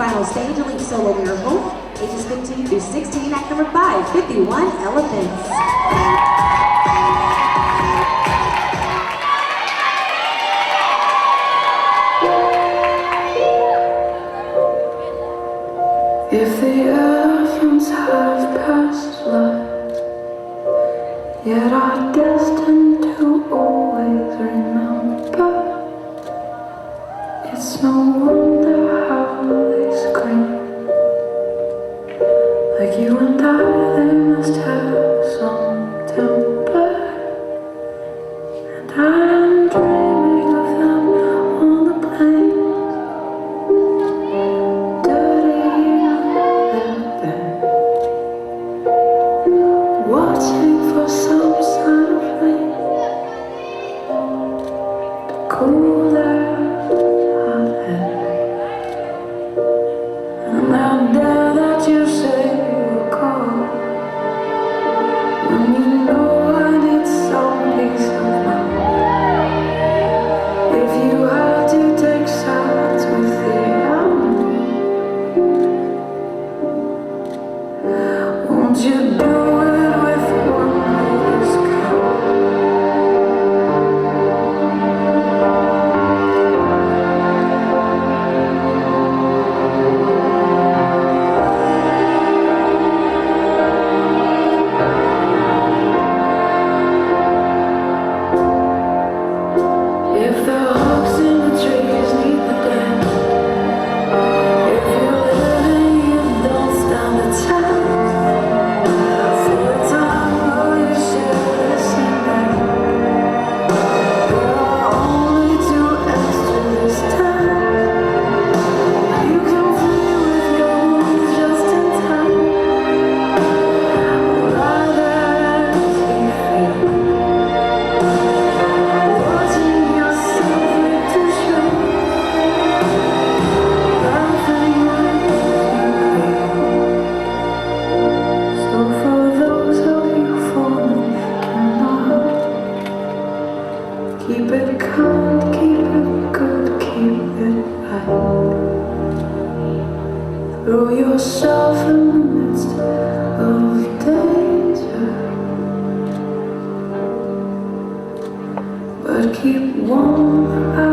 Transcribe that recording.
final stage, elite solo miracle, ages 15 through 16, act number 5, 51 Elephants. If the elephants have past lives, yet are destined to always remember, it's no wonder how they scream. Like you and I, they must have some temper, and I'm dreaming of them on the plains. Watching for some sign of rain to cool their hot head. And I dare that you say you'll call when you know I need some peace of mind. If you have to take sides with the enemy, won't you do it? Keep it kind, keep it good, keep it light. Throw yourself in the midst of danger, but keep warm.